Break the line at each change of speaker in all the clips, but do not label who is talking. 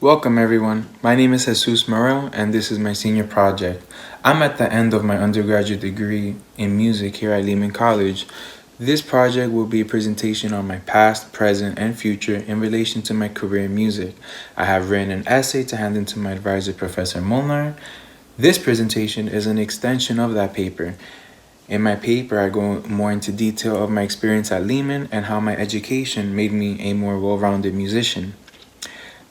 Welcome everyone. My name is Jesus Morel and this is my senior project. I'm at the end of my undergraduate degree in music here at Lehman College. This project will be a presentation on my past, present, and future in relation to my career in music. I have written an essay to hand in to my advisor, Professor Molnar. This presentation is an extension of that paper. In my paper, I go more into detail of my experience at Lehman and how my education made me a more well-rounded musician.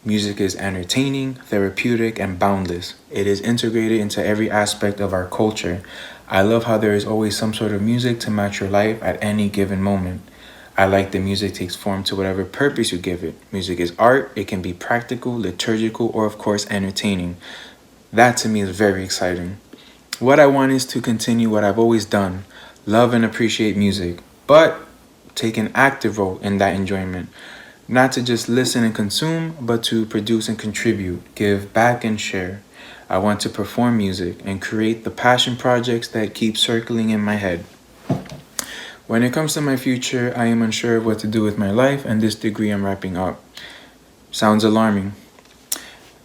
Music is entertaining, therapeutic, and boundless. It is integrated into every aspect of our culture. I love how there is always some sort of music to match your life at any given moment. I like that music takes form to whatever purpose you give it. Music is art, it can be practical, liturgical, or of course entertaining. That to me is very exciting. What I want is to continue what I've always done, love and appreciate music, but take an active role in that enjoyment. Not to just listen and consume, but to produce and contribute, give back and share. I want to perform music and create the passion projects that keep circling in my head. When it comes to my future, I am unsure of what to do with my life and this degree I'm wrapping up. Sounds alarming.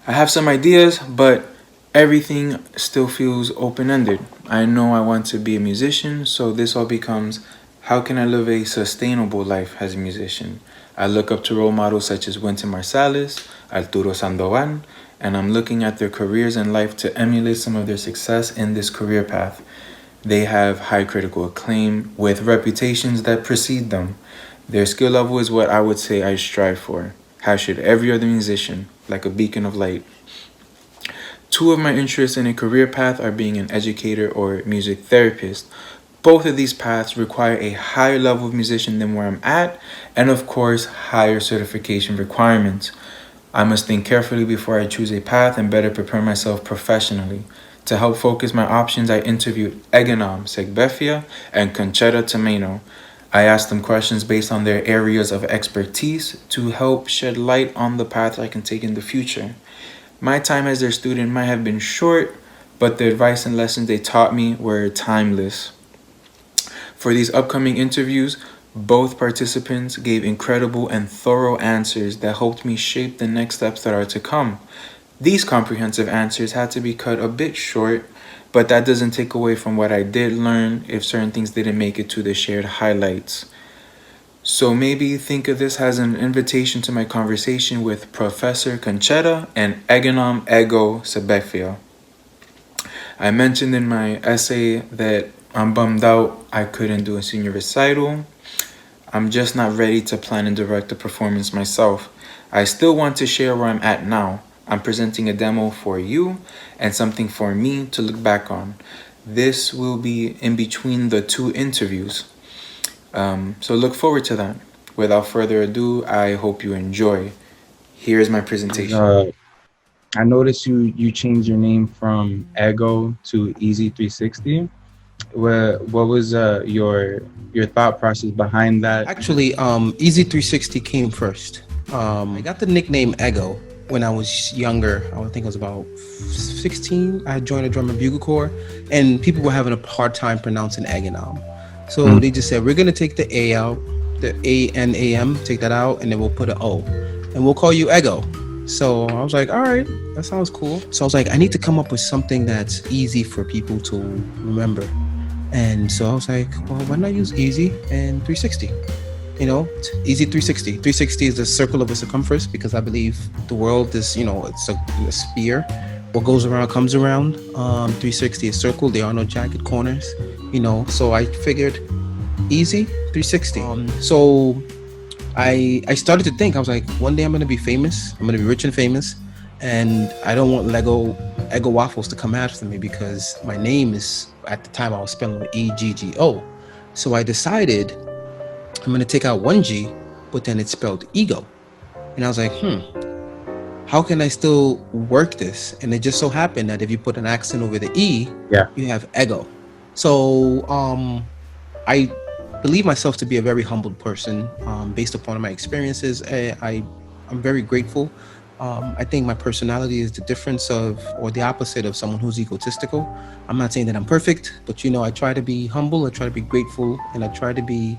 I have some ideas, but everything still feels open-ended. I know I want to be a musician, so this all becomes, how can I live a sustainable life as a musician? I look up to role models such as Wynton Marsalis, Arturo Sandoval, and I'm looking at their careers and life to emulate some of their success in this career path. They have high critical acclaim with reputations that precede them. Their skill level is what I would say I strive for. How should every other musician, like a beacon of light. Two of my interests in a career path are being an educator or music therapist. Both of these paths require a higher level of musician than where I'm at, and of course, higher certification requirements. I must think carefully before I choose a path and better prepare myself professionally. To help focus my options, I interviewed Eganam, Segbefia, and Concetta, Tomaino. I asked them questions based on their areas of expertise to help shed light on the path I can take in the future. My time as their student might have been short, but the advice and lessons they taught me were timeless. For these upcoming interviews, both participants gave incredible and thorough answers that helped me shape the next steps that are to come. These comprehensive answers had to be cut a bit short, but that doesn't take away from what I did learn if certain things didn't make it to the shared highlights. So maybe think of this as an invitation to my conversation with Professor Concetta and Eganam Ego Segbefia. I mentioned in my essay that I'm bummed out I couldn't do a senior recital. I'm just not ready to plan and direct a performance myself. I still want to share where I'm at now. I'm presenting a demo for you and something for me to look back on. This will be in between the two interviews. So look forward to that. Without further ado, I hope you enjoy. Here's my presentation.
I noticed you changed your name from Ego to Easy 360. What was your thought process behind that?
Actually, Easy 360 came first. I got the nickname Ego when I was younger. I think I was about 16. I joined a drum and bugle corps, and people were having a hard time pronouncing Eganam. So they just said, we're going to take the A out, the A-N-A-M, take that out, and then we'll put an O. And we'll call you Ego. So I was like, all right, that sounds cool. So I was like, I need to come up with something that's easy for people to remember. And so I was like, well, why not use Easy and 360? You know, Easy 360. 360 is the circle of a circumference because I believe the world is, it's a sphere. What goes around comes around. 360 is circle. There are no jagged corners, So I figured Easy 360. So I started to think, I was like, one day I'm going to be famous. I'm going to be rich and famous. And I don't want Eggo Waffles to come after me because my name is, at the time I was spelling with E-G-G-O. So I decided I'm going to take out one G, but then it's spelled ego. And I was like, how can I still work this? And it just so happened that if you put an accent over the E, you have ego. So I believe myself to be a very humble person based upon my experiences. I'm very grateful. I think my personality is the difference of, or the opposite of someone who's egotistical. I'm not saying that I'm perfect, but I try to be humble, I try to be grateful, and I try to be,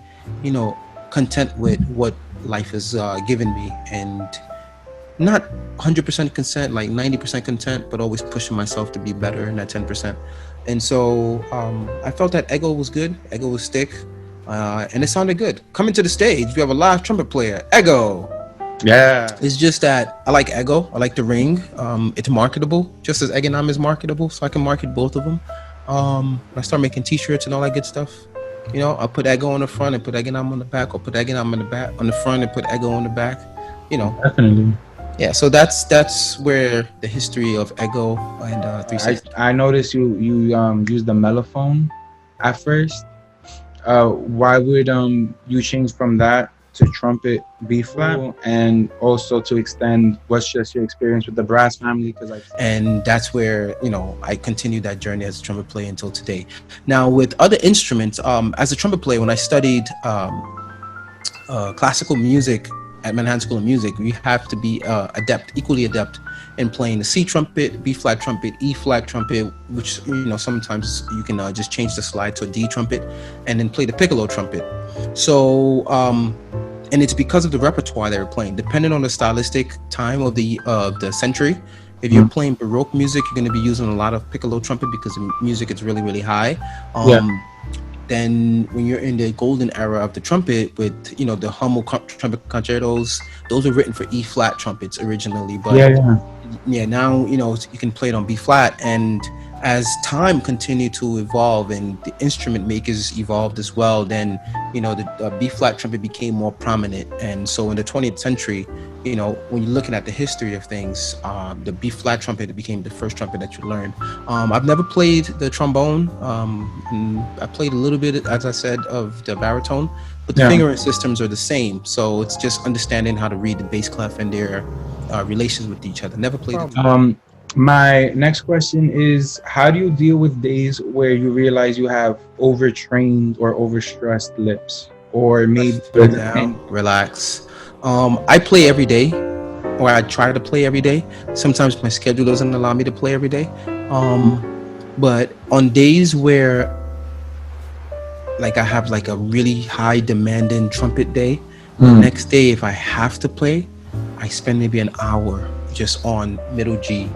content with what life has given me. And not 100% content, like 90% content, but always pushing myself to be better in that 10%. And so I felt that Ego was good. Ego was stick, and it sounded good. Coming to the stage, we have a live trumpet player, Ego.
Yeah.
It's just that I like Ego. I like the ring. It's marketable, just as Eganam is marketable, so I can market both of them. I start making T-shirts and all that good stuff. You know, I'll put Ego on the front and put Eganam on the back, or put Eganam on the back on the front and put Ego on the back. You know,
Definitely.
yeah. So that's where the history of Ego and 360.
I noticed you use the mellophone at first. Why would you change from that to trumpet B flat, and also to extend what's just your experience with the brass family? Because
And that's where, you know, I continued that journey as a trumpet player until today. Now with other instruments, as a trumpet player, when I studied classical music at Manhattan School of Music, we have to be equally adept in playing the C trumpet, B flat trumpet, E flat trumpet, which, you know, sometimes you can just change the slide to a D trumpet, and then play the piccolo trumpet. So and it's because of the repertoire they were playing, depending on the stylistic time of the century. If you're playing Baroque music, you're going to be using a lot of piccolo trumpet because the music is really, really high. Then when you're in the golden era of the trumpet with, you know, the Hummel trumpet concertos, those were written for E flat trumpets originally. But now, you know, you can play it on B flat. And as time continued to evolve and the instrument makers evolved as well, then, you know, the B flat trumpet became more prominent. And so in the 20th century, you know, when you're looking at the history of things, the B flat trumpet became the first trumpet that you learned. I've never played the trombone. I played a little bit, as I said, of the baritone, but the fingering systems are the same. So it's just understanding how to read the bass clef and their relations with each other. Never played it.
My next question is, how do you deal with days where you realize you have overtrained or overstressed lips, or maybe
relax? I play every day, or I try to play every day. Sometimes my schedule doesn't allow me to play every day. But on days where, like, I have like a really high demanding trumpet day, the next day, if I have to play, I spend maybe an hour just on middle G,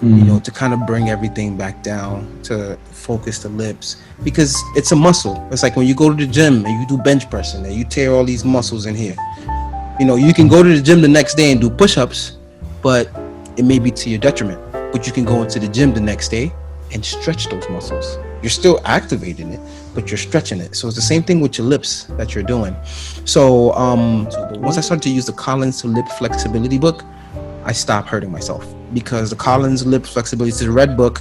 you know, to kind of bring everything back down, to focus the lips, because it's a muscle. It's like when you go to the gym and you do bench pressing and you tear all these muscles in here. You know, you can go to the gym the next day and do push-ups, but it may be to your detriment. But you can go into the gym the next day and stretch those muscles. You're still activating it, but you're stretching it. So it's the same thing with your lips that you're doing. So once I started to use the Collins to Lip Flexibility book, I stopped hurting myself, because the Collins Lip Flexibility is the red book.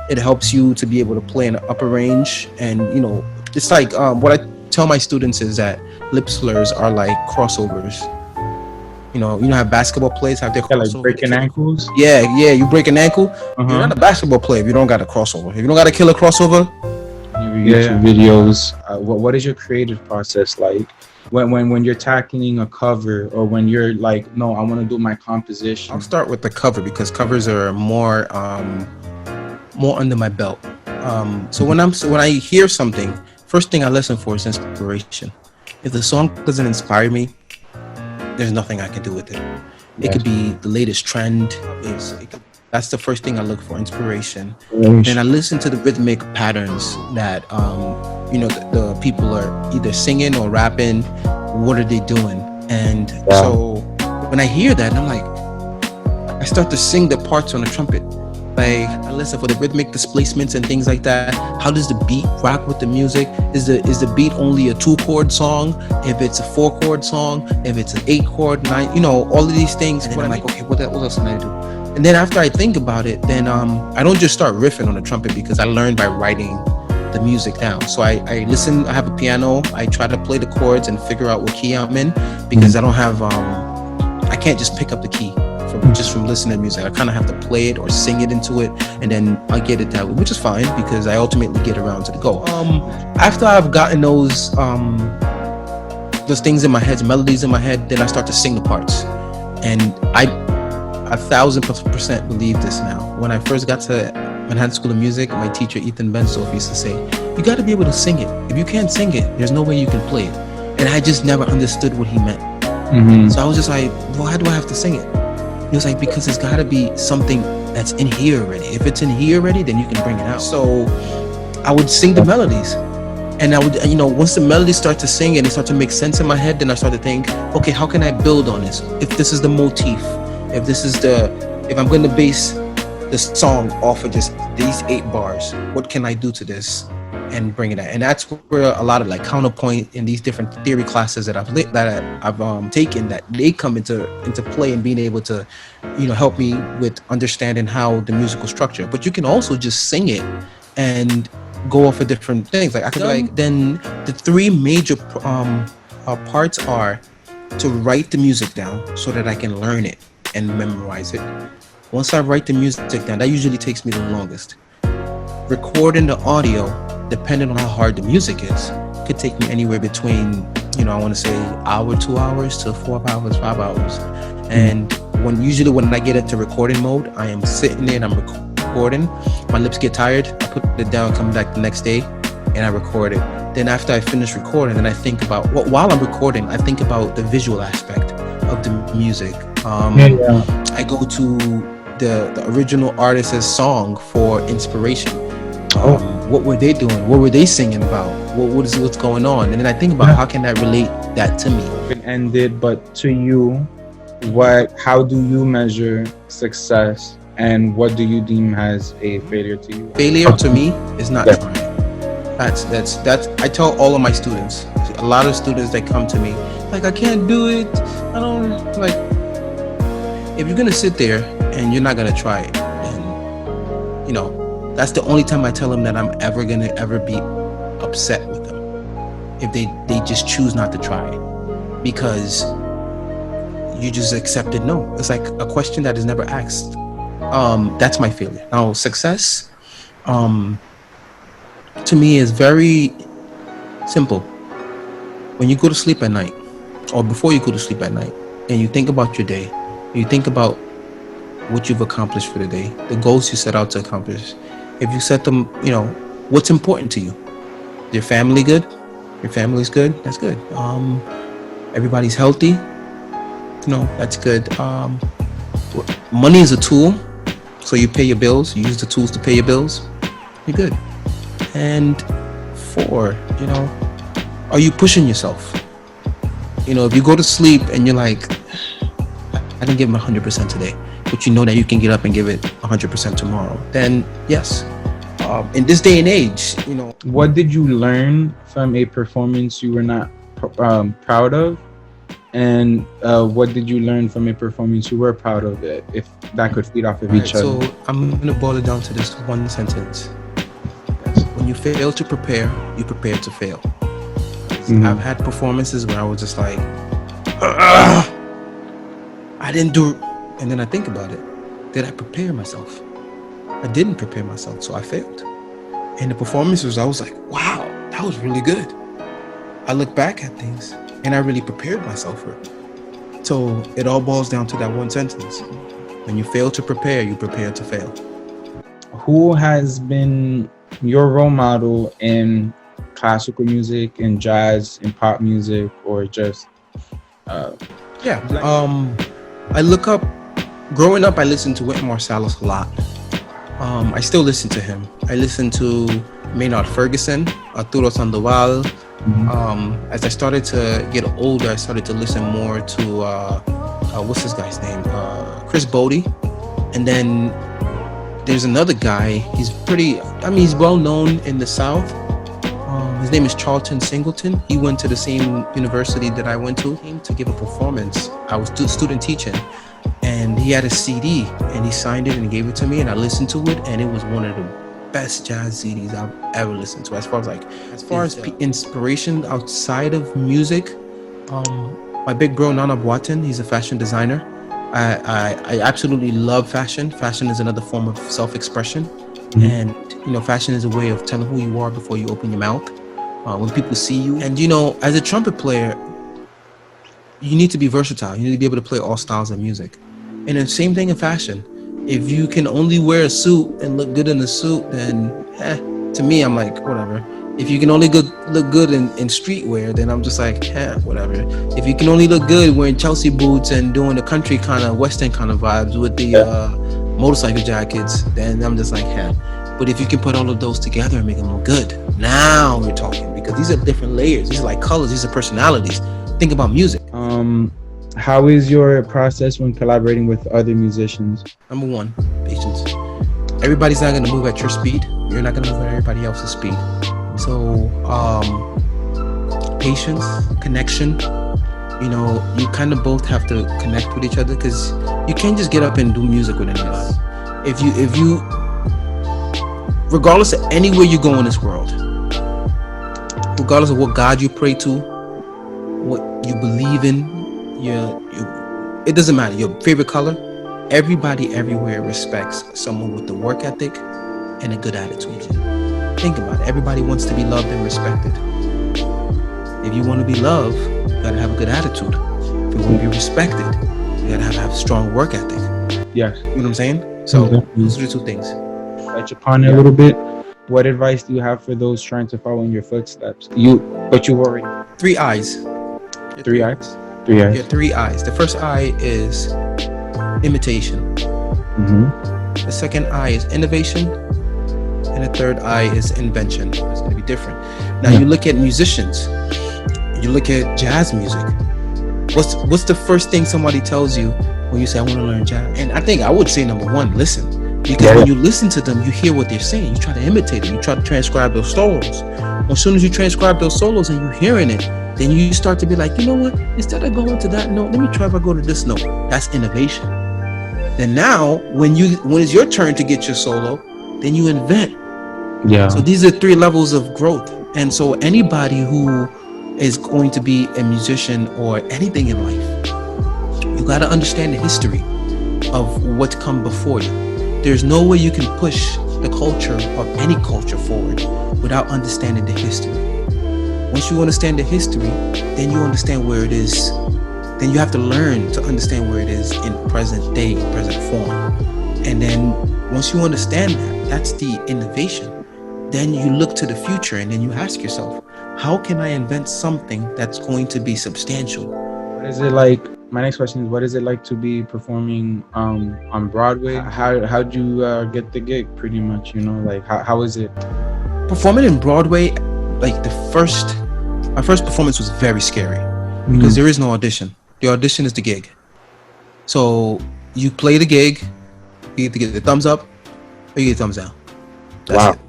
It helps you to be able to play in the upper range. And, you know, it's like what I tell my students is that lip slurs are like crossovers. You know how basketball players have their crossover.
Like breaking ankles?
Yeah, you break an ankle. You're not a basketball player if you don't got a crossover. If you don't got a killer crossover.
You get your videos. What is your creative process like? When you're tackling a cover, or when you're like, no, I want to do my composition?
I'll start with the cover, because covers are more under my belt. So when I hear something, first thing I listen for is inspiration. If the song doesn't inspire me, there's nothing I can do with it. It could be the latest trend. That's the first thing I look for, inspiration. Then I listen to the rhythmic patterns that you know, the people are either singing or rapping. What are they doing? And so when I hear that, I'm like, I start to sing the parts on the trumpet. Like, I listen for the rhythmic displacements and things like that. How does the beat rock with the music? Is the beat only a 2-chord song? If it's a 4-chord song, if it's an 8-chord, 9, you know, all of these things. And then I'm like, okay, what else can I do? And then after I think about it, then I don't just start riffing on the trumpet, because I learned by writing the music down. So I listen, I have a piano, I try to play the chords and figure out what key I'm in, because I don't have, I can't just pick up the key from listening to music. I kind of have to play it or sing it into it, and then I get it that way, which is fine, because I ultimately get around to the goal. After I've gotten those things in my head, melodies in my head, then I start to sing the parts. And I 1,000% believe this now. When I first got to Manhattan School of Music, my teacher Ethan Bensoff used to say, you got to be able to sing it. If you can't sing it, there's no way you can play it. And I just never understood what he meant. So I was just like, well, why do I have to sing it? He was like, because it's got to be something that's in here already. If it's in here already, then you can bring it out. So I would sing the melodies, and I would, once the melodies start to sing and it start to make sense in my head, then I start to think, okay, how can I build on this? If this is the motif, if I'm going to base the song off of just these 8 bars, what can I do to this and bring it out? And that's where a lot of like counterpoint in these different theory classes that I've taken, that they come into play and being able to, help me with understanding how the musical structure. But you can also just sing it and go off of different things. Like I could be like, then the 3 major parts are to write the music down so that I can learn it and memorize it. Once I write the music down, that usually takes me the longest. Recording the audio, depending on how hard the music is, could take me anywhere between, I want to say hour, 2 hours to 4 hours, 5 hours. And when I get into recording mode, I am sitting there and I'm recording. My lips get tired. I put it down, come back the next day, and I record it. Then after I finish recording, then I think about while I'm recording, I think about the visual aspect of the music. I go to the original artist's song for inspiration. What were they doing? What were they singing about? What's going on? And then I think about how can I relate that to me.
Ended, but to you, how do you measure success, and what do you deem as a failure to you?
Failure to me is not trying. That's I tell all of my students. A lot of students that come to me like, I can't do it. I don't like. If you're gonna sit there and you're not gonna try it, and that's the only time I tell them that I'm ever gonna be upset with them, if they just choose not to try it, because you just accepted no. It's like a question that is never asked. That's my failure. Now success, to me, is very simple. When you go to sleep at night, or before you go to sleep at night, and you think about your day, you think about what you've accomplished for the day, the goals you set out to accomplish. If you set them, what's important to you? Your family good? Your family's good? That's good. Everybody's healthy? That's good. Money is a tool, so you pay your bills. You use the tools to pay your bills. You're good. And 4, are you pushing yourself? If you go to sleep and you're like, I didn't give him 100% today, but you know that you can get up and give it 100% tomorrow, then yes. In this day and age,
What did you learn from a performance you were not proud of? And what did you learn from a performance you were proud of, if that could feed off of each other?
So I'm going to boil it down to this one sentence. When you fail to prepare, you prepare to fail. I've had performances where I was just like, I didn't do it. And then I think about it. Did I prepare myself? I didn't prepare myself, so I failed. And the performances, I was like, wow, that was really good. I look back at things and I really prepared myself for it. So it all boils down to that one sentence. When you fail to prepare, you prepare to fail.
Who has been your role model in classical music, in jazz, in pop music, or just
I look up. Growing up, I listened to Wynton Marsalis a lot. I still listen to him. I listen to Maynard Ferguson, Arturo Sandoval. As I started to get older, I started to listen more to what's this guy's name? Chris Bodie. And then there's another guy. He's he's well known in the South. His name is Charlton Singleton. He went to the same university that I went to. He came to give a performance. I was student teaching, and he had a CD, and he signed it and gave it to me, and I listened to it, and it was one of the best jazz CDs I've ever listened to. As far as inspiration outside of music, my big bro Nana Boatin, he's a fashion designer. I absolutely love fashion. Fashion is another form of self-expression. And fashion is a way of telling who you are before you open your mouth. When people see you, and as a trumpet player, you need to be versatile. You need to be able to play all styles of music. And the same thing in fashion. If you can only wear a suit and look good in a suit, then to me, I'm like, whatever. If you can only look good in streetwear, then I'm just like, whatever. If you can only look good wearing Chelsea boots and doing the country kind of Western kind of vibes with the motorcycle jackets, then I'm just like, But if you can put all of those together and make them look good, now we're talking, because these are different layers. These are like colors. These are personalities. Think about music.
How is your process when collaborating with other musicians?
Number one, patience. Everybody's not going to move at your speed. You're not going to move at everybody else's speed. So, patience, connection. You know, you kind of both have to connect with each other, because you can't just get up and do music with anyone. If you, regardless of anywhere you go in this world, regardless of what God you pray to, what you believe in, it doesn't matter. Your favorite color. Everybody everywhere respects someone with the work ethic and a good attitude. Think about it. Everybody wants to be loved and respected. If you want to be loved, you gotta have a good attitude. If you want to be respected, you gotta have a strong work ethic.
Yes.
You know what I'm saying? So those are the two things.
Touch upon it a little bit. What advice do you have for those trying to follow in your footsteps? You already
3 eyes.
3 eyes. 3 eyes.
Yeah, 3 eyes. The first eye is imitation. The second eye is innovation, and the third eye is invention. It's going to be different. Now you look at musicians, you look at jazz music. What's the first thing somebody tells you when you say, I want to learn jazz? And I think I would say number one, listen. Because when you listen to them, you hear what they're saying. You try to imitate it. You try to transcribe those solos. As soon as you transcribe those solos and you're hearing it, then you start to be like, you know what? Instead of going to that note, let me try if I go to this note. That's innovation. Then now, when it's your turn to get your solo, then you invent. Yeah. So these are 3 levels of growth. And so anybody who is going to be a musician or anything in life, you got to understand the history of what's come before you. There's no way you can push the culture of any culture forward without understanding the history. Once you understand the history, then you understand where it is. Then you have to learn to understand where it is in present day, present form. And then once you understand that, that's the innovation. Then you look to the future and then you ask yourself, how can I invent something that's going to be substantial?
What is it like? My next question is, what is it like to be performing on Broadway? How'd you get the gig, pretty much, you know? Like, how is it?
Performing in Broadway, like my first performance was very scary because there is no audition. The audition is the gig. So you play the gig, you get to get the thumbs up or you get thumbs down. That's it.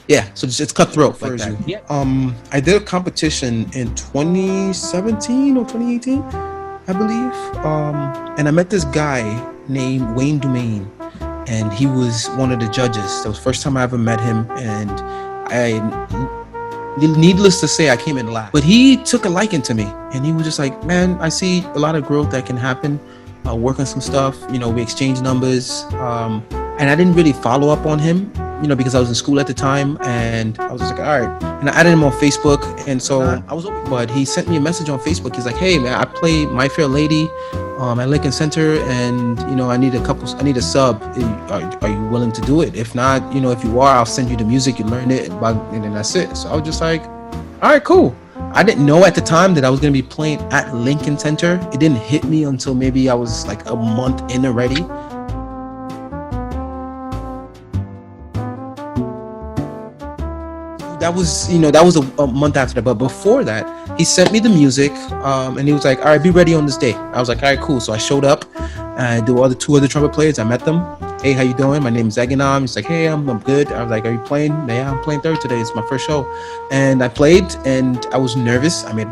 Yeah, so it's cutthroat like that. Yeah. I did a competition in 2017 or 2018, I believe. And I met this guy named Wayne Dumaine, and he was one of the judges. That was the first time I ever met him, and needless to say, I came in last. But he took a liking to me, and he was just like, man, I see a lot of growth that can happen. Work on some stuff, you know, we exchanged numbers. And I didn't really follow up on him, you know, because I was in school at the time, and I was just like, all right. And I added him on Facebook, and so but he sent me a message on Facebook. He's like, hey man, I play My Fair Lady at Lincoln Center, and you know, I need a sub. Are you willing to do it? If not, you know, if you are, I'll send you the music, you learn it, and then that's it. So I was just like, all right, cool. I didn't know at the time that I was going to be playing at Lincoln Center. It didn't hit me until maybe I was like a month in already. That was a month after that. But before that, he sent me the music, and he was like, all right, be ready on this day. I was like, all right, cool. So I showed up, and there were two other trumpet players. I met them. Hey, how you doing? My name is Eganam. He's like, hey, I'm good. I was like, are you playing? Yeah, I'm playing third today. It's my first show. And I played, and I was nervous. I made,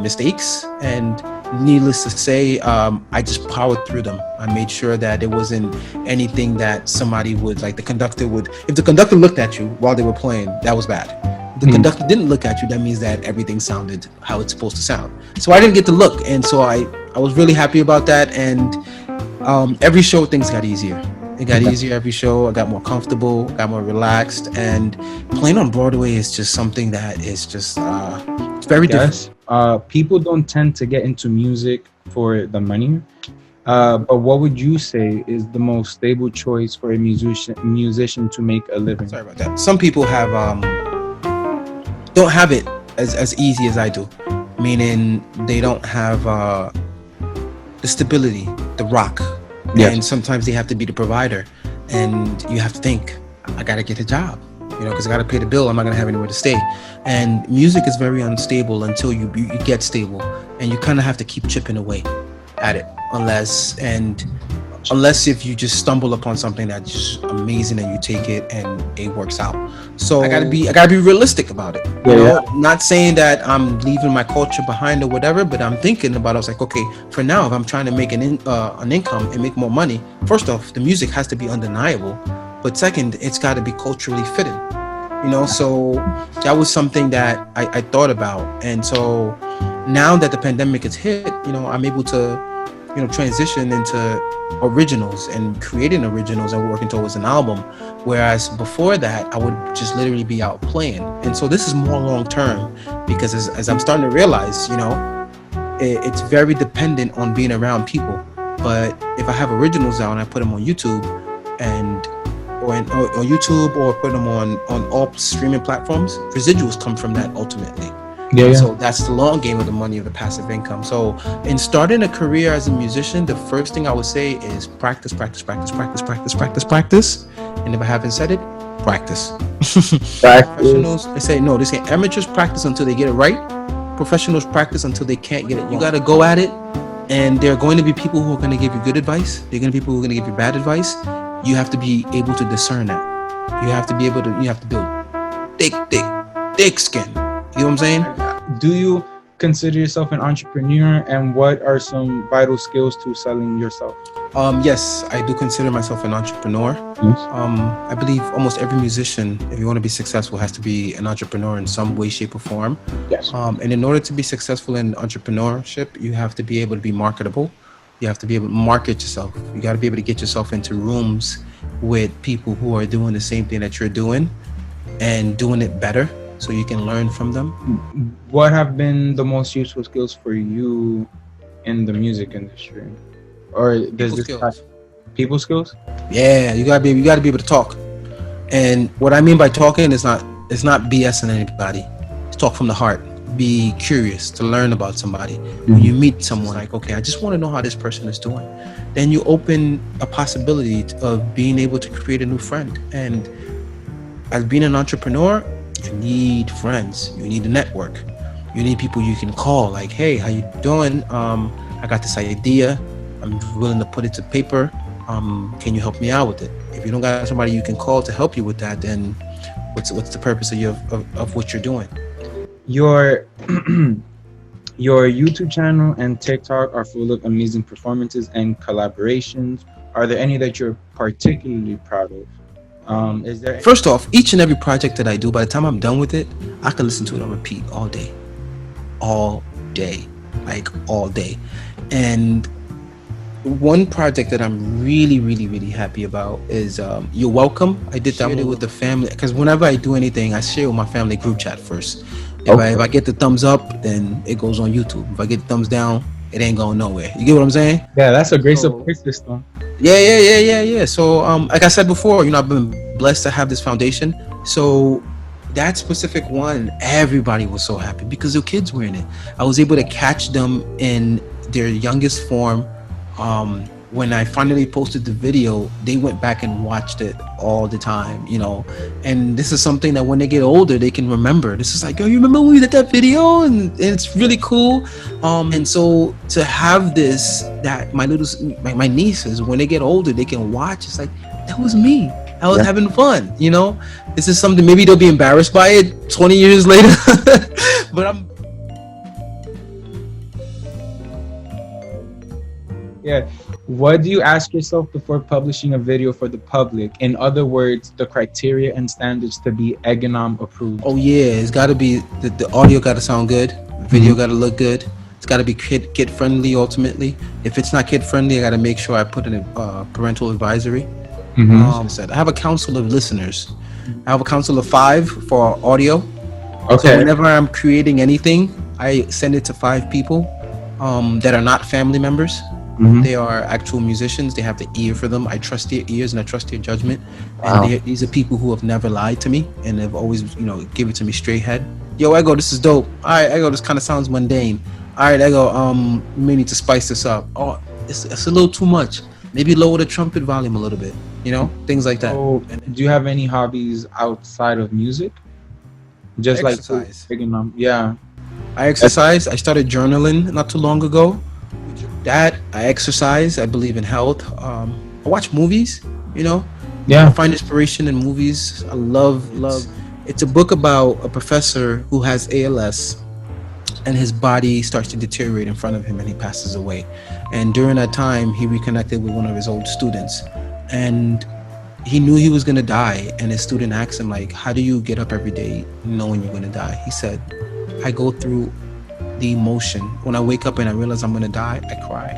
mistakes. And needless to say, I just powered through them. I made sure that there wasn't anything that somebody would, like the conductor would, if the conductor looked at you while they were playing, that was bad. If the conductor didn't look at you, that means that everything sounded how it's supposed to sound. So I didn't get to look. And so I was really happy about that. And every show, things got easier. It got easier every show. I got more comfortable, got more relaxed, and playing on Broadway is just something that is just it's very different.
People don't tend to get into music for the money, but what would you say is the most stable choice for a musician to make a living?
Sorry about that. Some people have don't have it as easy as I do, meaning they don't have the stability, the rock,
Yes.
and sometimes they have to be the provider, and you have to think, I gotta get a job, because I gotta pay the bill. I'm not gonna have anywhere to stay, and music is very unstable until you get stable, and you kind of have to keep chipping away at it, unless if you just stumble upon something that's just amazing and you take it and it works out. So I gotta be realistic about it. Not saying that I'm leaving my culture behind or whatever, but I'm thinking about it. I was like, okay, for now, if I'm trying to make an income and make more money, first off, the music has to be undeniable, but second, it's got to be culturally fitting. So that was something that I thought about, and so now that the pandemic has hit, I'm able to transition into originals and creating originals and working towards an album, whereas before that I would just literally be out playing. And so this is more long term, because as I'm starting to realize, it's very dependent on being around people. But if I have originals out and I put them on YouTube or YouTube, or put them on all streaming platforms, residuals come from that ultimately. So that's the long game of the money of the passive income. So in starting a career as a musician, the first thing I would say is practice. And if I haven't said it, practice. Professionals, they say amateurs practice until they get it right. Professionals practice until they can't get it. You got to go at it, and there are going to be people who are going to give you good advice. There are going to be people who are going to give you bad advice. You have to be able to discern that. You have to build thick skin. You know what I'm saying?
Do you consider yourself an entrepreneur, and what are some vital skills to selling yourself?
Yes, I do consider myself an entrepreneur.
Yes.
I believe almost every musician, if you want to be successful, has to be an entrepreneur in some way, shape, or form.
Yes.
And in order to be successful in entrepreneurship, you have to be able to be marketable. You have to be able to market yourself. You got to be able to get yourself into rooms with people who are doing the same thing that you're doing and doing it better, so you can learn from them.
What have been the most useful skills for you in the music industry? Or does people skills?
Yeah, you gotta be able to talk. And what I mean by talking is not BSing anybody. It's talk from the heart. Be curious to learn about somebody. When you meet someone, like, okay, I just want to know how this person is doing. Then you open a possibility of being able to create a new friend. And as being an entrepreneur, you need friends. You need a network. You need people you can call, like, hey, how you doing? I got this idea. I'm willing to put it to paper. Can you help me out with it? If you don't got somebody you can call to help you with that, then what's the purpose of what you're doing?
Your YouTube channel and TikTok are full of amazing performances and collaborations. Are there any that you're particularly proud of? Is there?
First off, each and every project that I do, by the time I'm done with it, I can listen to it on repeat all day, like all day. And one project that I'm really, really, really happy about is You're Welcome. I did that with the family, because whenever I do anything, I share with my family group chat first. If I get the thumbs up, then it goes on YouTube. If I get the thumbs down, it ain't going nowhere. You get what I'm saying?
Yeah, that's a great support system.
Yeah. So, like I said before, I've been blessed to have this foundation. So that specific one, everybody was so happy because their kids were in it. I was able to catch them in their youngest form. When I finally posted the video, they went back and watched it all the time, and this is something that when they get older, they can remember. This is like, oh, you remember when we did that video? And it's really cool. And so to have this, that my nieces, when they get older, they can watch. It's like, that was me. I was having fun, This is something, maybe they'll be embarrassed by it 20 years later, but
Yeah. What do you ask yourself before publishing a video for the public? In other words, the criteria and standards to be Eganam approved.
Oh yeah, it's got to be the audio got to sound good, video got to look good. It's got to be kid friendly ultimately. If it's not kid friendly, I got to make sure I put in a parental advisory. I have a council of listeners. I have a council of 5 for audio. Okay. So whenever I'm creating anything, I send it to 5 people that are not family members.
Mhm.
They are actual musicians. They have the ear for them. I trust their ears and I trust their judgment. And
Wow.
these are people who have never lied to me and have always, give it to me straight head. Yo, Ego, this is dope. All right, Ego, this kind of sounds mundane. All right, Ego, we may need to spice this up. Oh, it's a little too much. Maybe lower the trumpet volume a little bit. Things like that.
So, do you have any hobbies outside of music? Just like
Exercise.
yeah.
I exercise. I started journaling not too long ago. That I exercise. I believe in health. I watch movies. I
Yeah.
find inspiration in movies. I love. It's a book about a professor who has ALS, and his body starts to deteriorate in front of him, and he passes away. And during that time, he reconnected with one of his old students, and he knew he was gonna die. And his student asked him, like, "How do you get up every day knowing you're gonna die?" He said, "I go through the emotion. When I wake up and I realize I'm gonna die, I cry,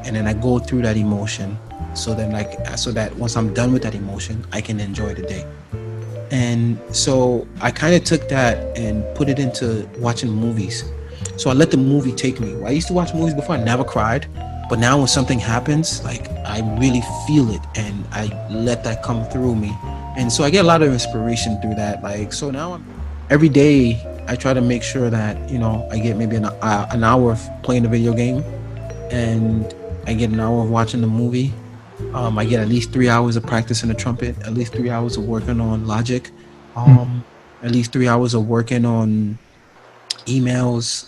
and then I go through that emotion, so that once I'm done with that emotion, I can enjoy the day." And so I kind of took that and put it into watching movies. So I let the movie take me. I used to watch movies before, I never cried, but now when something happens, like, I really feel it and I let that come through me. And so I get a lot of inspiration through that. Like, so now every day I try to make sure that I get maybe an hour of playing a video game, and I get an hour of watching the movie. I get at least 3 hours of practicing the trumpet, at least 3 hours of working on logic, at least 3 hours of working on emails,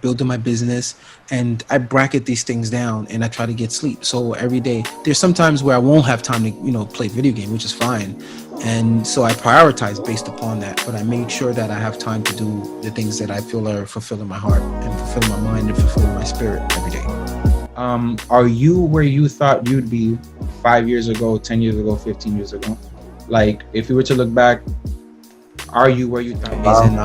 building my business. And I bracket these things down and I try to get sleep. So every day, there's sometimes where I won't have time to play video game, which is fine. And so I prioritize based upon that, but I make sure that I have time to do the things that I feel are fulfilling my heart and fulfilling my mind and fulfilling my spirit every day.
Are you where you thought you'd be 5 years ago, 10 years ago, 15 years ago? Like, if you were to look back, are you where you thought?
Amazing.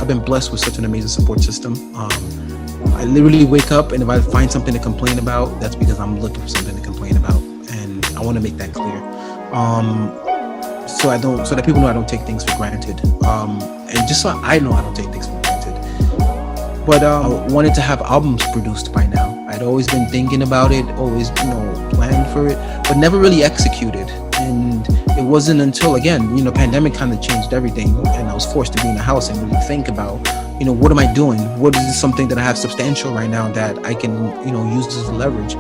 I've been blessed with such an amazing support system. I literally wake up, and if I find something to complain about, that's because I'm looking for something to complain about, and I want to make that clear. So that people know I don't take things for granted. And just so I know I don't take things for granted. But I wanted to have albums produced by now. I'd always been thinking about it, always planned for it, but never really executed. And it wasn't until, again, pandemic kind of changed everything, and I was forced to be in the house and really think about, what am I doing? What is something that I have substantial right now that I can, use as leverage?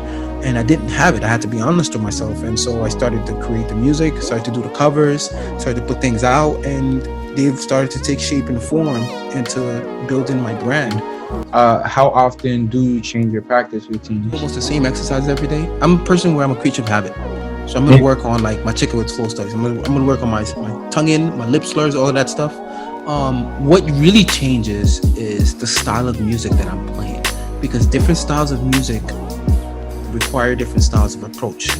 And I didn't have it. I had to be honest with myself. And so I started to create the music, started to do the covers, started to put things out, and they've started to take shape and form into building my brand.
How often do you change your practice routine?
Almost the same exercise every day. I'm a person where I'm a creature of habit. So I'm going to work on like my Chicowicz flow studies. I'm going to work on my tongue in, my lip slurs, all of that stuff. What really changes is the style of music that I'm playing, because different styles of music require different styles of approach.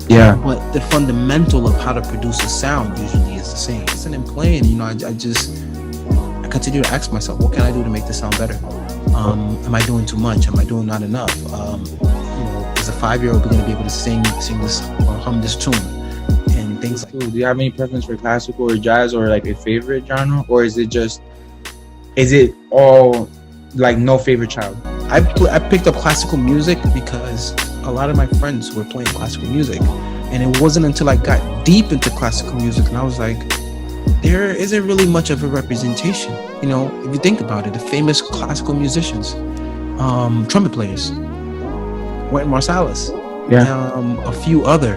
Yeah.
But the fundamental of how to produce a sound usually is the same. Listening and playing, I continue to ask myself, what can I do to make this sound better? Am I doing too much? Am I doing not enough? As a 5-year-old, we're going to be able to sing this or hum this tune and things like that.
Do you have any preference for classical or jazz, or like a favorite genre, or is it all like no favorite child?
I picked up classical music because a lot of my friends were playing classical music, and it wasn't until I got deep into classical music and I was like, there isn't really much of a representation. If you think about it, the famous classical musicians, trumpet players, Wynton Marsalis, a few other,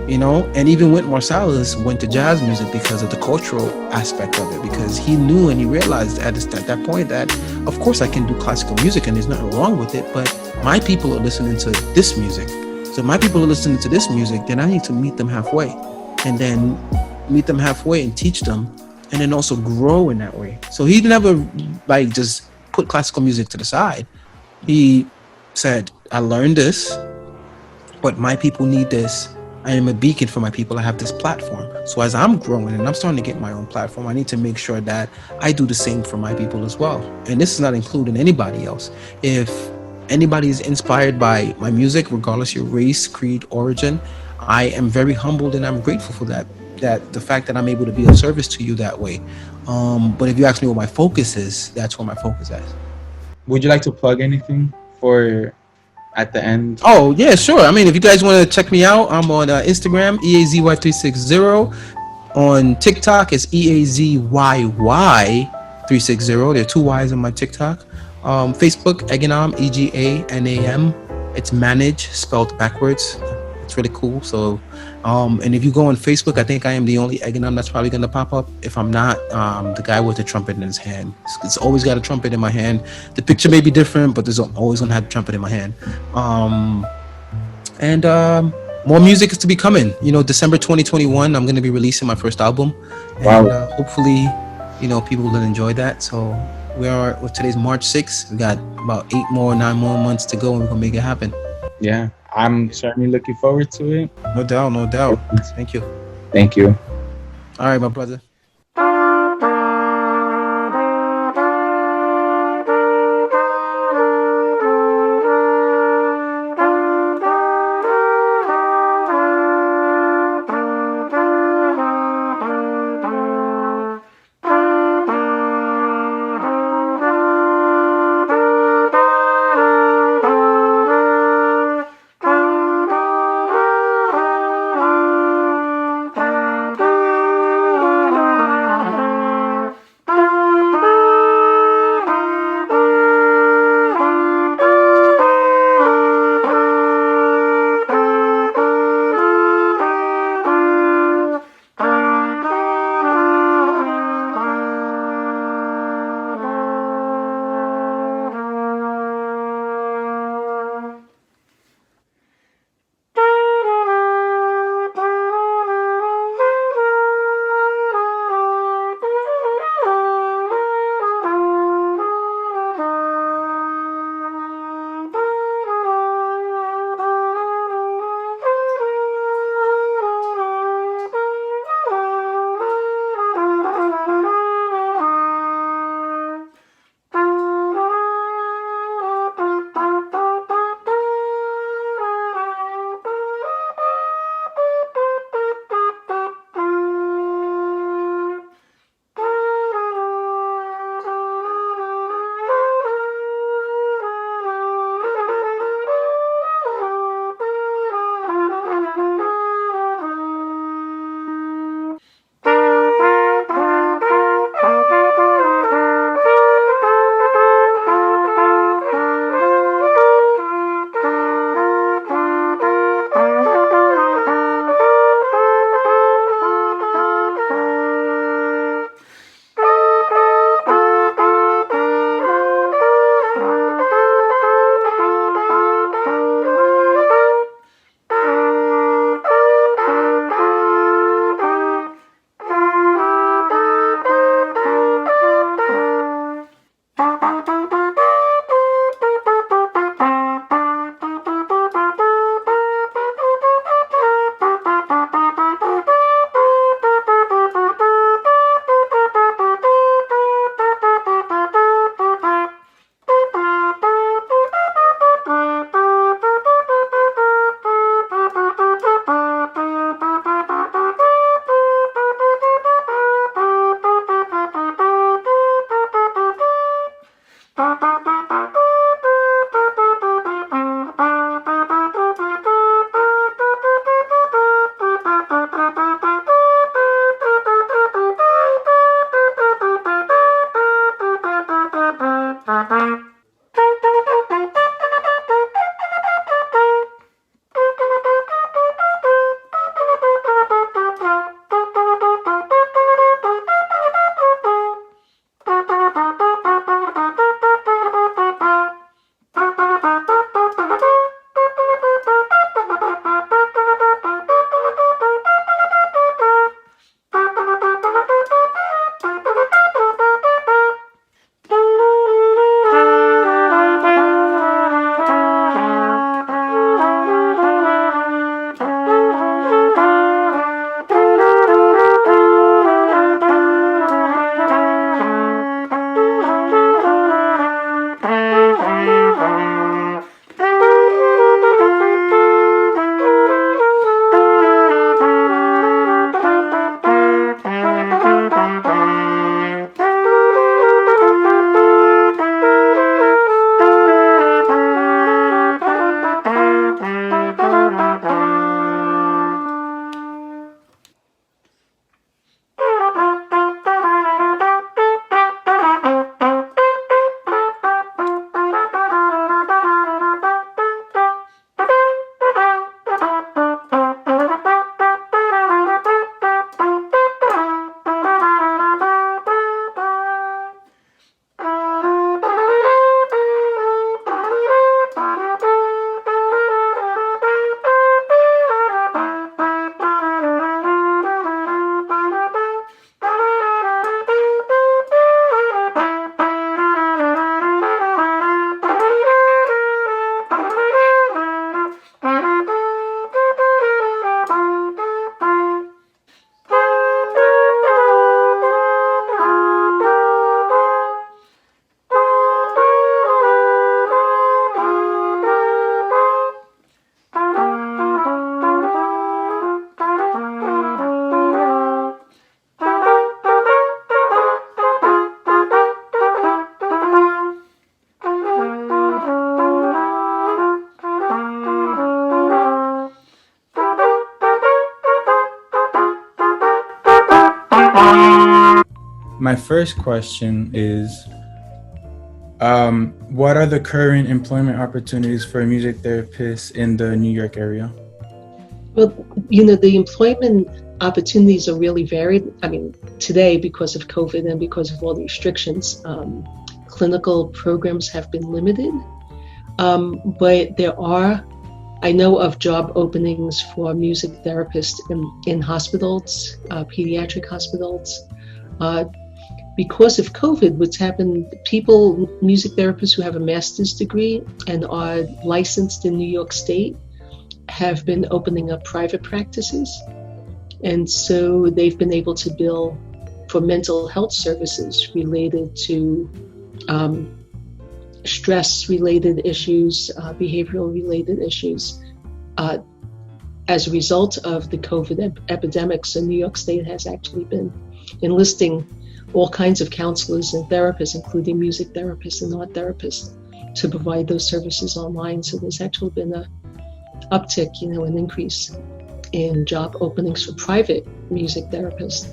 and even Wynton Marsalis went to jazz music because of the cultural aspect of it, because he knew and he realized at that point that, of course, I can do classical music and there's nothing wrong with it, but my people are listening to this music. So my people are listening to this music, then I need to meet them halfway, and then meet them halfway and teach them, and then also grow in that way. So he never just put classical music to the side. He said, I learned this, but my people need this. I am a beacon for my people. I have this platform. So as I'm growing and I'm starting to get my own platform, I need to make sure that I do the same for my people as well. And this is not including anybody else. If anybody is inspired by my music, regardless of your race, creed, origin, I am very humbled and I'm grateful for that the fact that I'm able to be of service to you that way. But if you ask me what my focus is, that's where my focus is.
Would you like to plug anything for at the end?
Oh yeah, sure. I mean, if you guys want to check me out, I'm on Instagram EAZY360. On TikTok, it's EAZYY360. There are two Y's on my TikTok. Facebook, Eganam, EGANAM. It's manage spelled backwards. It's really cool. So, and if you go on Facebook, I think I am the only Eganam that's probably gonna pop up. If I'm not, the guy with the trumpet in his hand. It's always got a trumpet in my hand. The picture may be different, but there's always gonna have a trumpet in my hand. And more music is to be coming. December 2021, I'm going to be releasing my first album, and
Wow.
hopefully, people will enjoy that. So today's March 6th. We got about 9 more months to go, and we're gonna make it happen.
Yeah, I'm certainly looking forward to it.
No doubt, no doubt. Thank you.
Thank you.
All right, my brother.
My first question is, what are the current employment opportunities for music therapists in the New York area?
Well, the employment opportunities are really varied. I mean, today, because of COVID and because of all the restrictions, clinical programs have been limited. But I know of job openings for music therapists in hospitals, pediatric hospitals. Because of COVID, what's happened, music therapists who have a master's degree and are licensed in New York State have been opening up private practices. And so they've been able to bill for mental health services related to stress-related issues, behavioral-related issues. As a result of the COVID epidemic, so New York State has actually been enlisting all kinds of counselors and therapists, including music therapists and art therapists, to provide those services online. So there's actually been an uptick, an increase in job openings for private music therapists.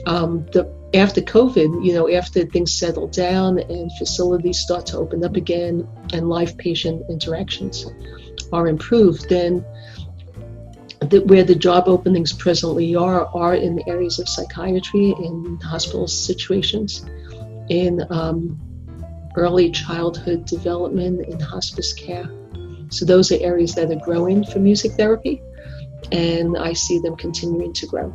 After COVID, after things settle down and facilities start to open up again and live patient interactions are improved, then where the job openings presently are in the areas of psychiatry, in hospital situations, in early childhood development, in hospice care. So those are areas that are growing for music therapy, and I see them continuing to grow.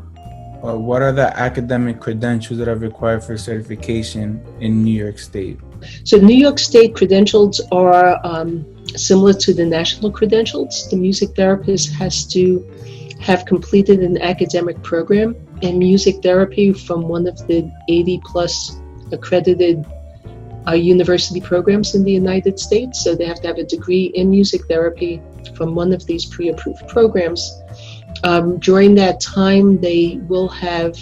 What are the academic credentials that are required for certification in New York State?
So New York State credentials are similar to the national credentials. The music therapist has to have completed an academic program in music therapy from one of the 80 plus accredited university programs in the United States. So they have to have a degree in music therapy from one of these pre-approved programs. During that time, they will have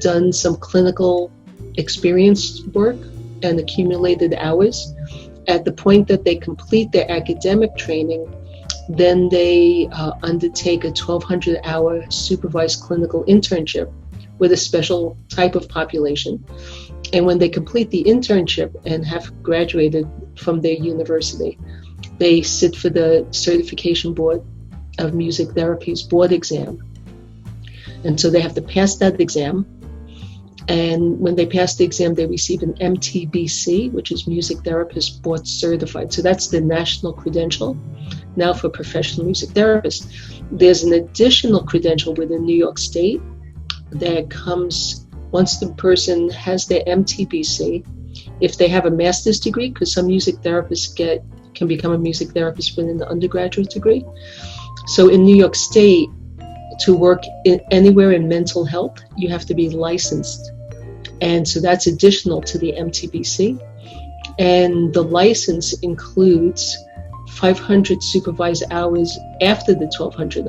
done some clinical experience work and accumulated hours. At the point that they complete their academic training, then they undertake a 1,200-hour supervised clinical internship with a special type of population. And when they complete the internship and have graduated from their university, they sit for the Certification Board of Music Therapy's board exam. And so they have to pass that exam. And when they pass the exam, they receive an MTBC, which is Music Therapist Board Certified. So that's the national credential now for professional music therapists. There's an additional credential within New York State that comes once the person has their MTBC. If they have a master's degree, because some music therapists can become a music therapist within an undergraduate degree. So in New York State, to work anywhere in mental health, you have to be licensed. And so that's additional to the MTBC. And the license includes 500 supervised hours after the 1,200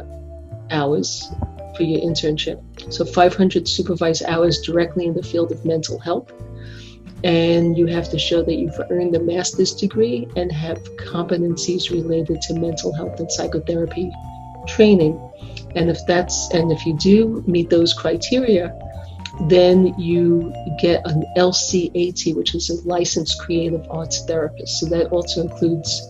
hours for your internship. So 500 supervised hours directly in the field of mental health. And you have to show that you've earned a master's degree and have competencies related to mental health and psychotherapy training. And if you do meet those criteria, then you get an LCAT, which is a licensed creative arts therapist. So that also includes,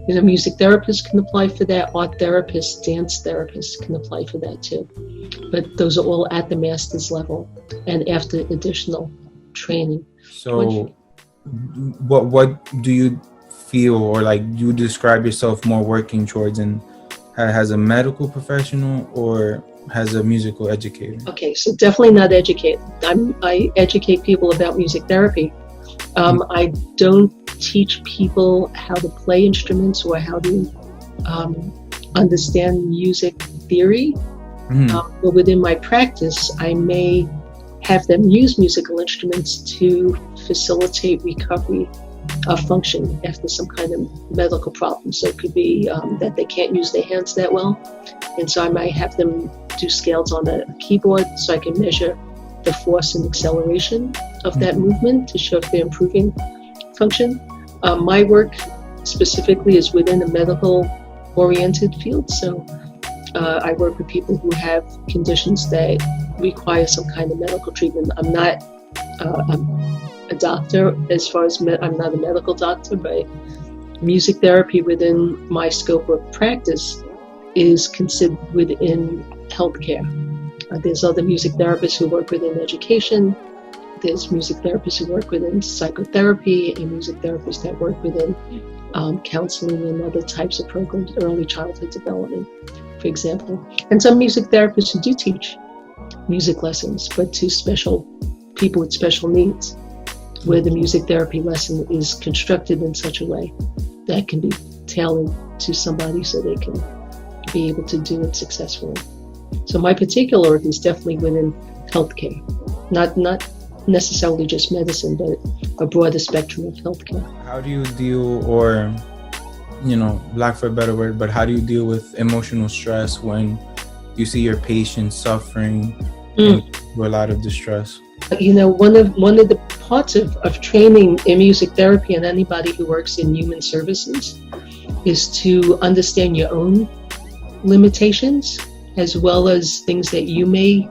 music therapists can apply for that, art therapists, dance therapists can apply for that too. But those are all at the master's level and after additional training.
So what do you feel, or do you describe yourself more working towards as a medical professional or as a musical educator?
Okay, so definitely not educated. I educate people about music therapy. I don't teach people how to play instruments or how to understand music theory. But within my practice, I may have them use musical instruments to facilitate recovery of function after some kind of medical problem. So it could be that they can't use their hands that well. And so I might have them do scales on a keyboard so I can measure the force and acceleration of that movement to show if they're improving function. My work specifically is within a medical-oriented field. So I work with people who have conditions that require some kind of medical treatment. I'm not I'm a doctor as far as I'm not a medical doctor, but music therapy within my scope of practice is considered within healthcare. There's other music therapists who work within education. There's music therapists who work within psychotherapy, and music therapists that work within counseling and other types of programs, early childhood development, for example. And some music therapists who do teach music lessons, but to special people with special needs, where the music therapy lesson is constructed in such a way that can be tailored to somebody so they can be able to do it successfully. So my particular work is definitely within healthcare, not necessarily just medicine, but a broader spectrum of healthcare.
How do you deal, or, lack for a better word, but how do you deal with emotional stress when you see your patient suffering and through a lot of distress?
One of the parts of training in music therapy and anybody who works in human services is to understand your own limitations, as well as things that you may,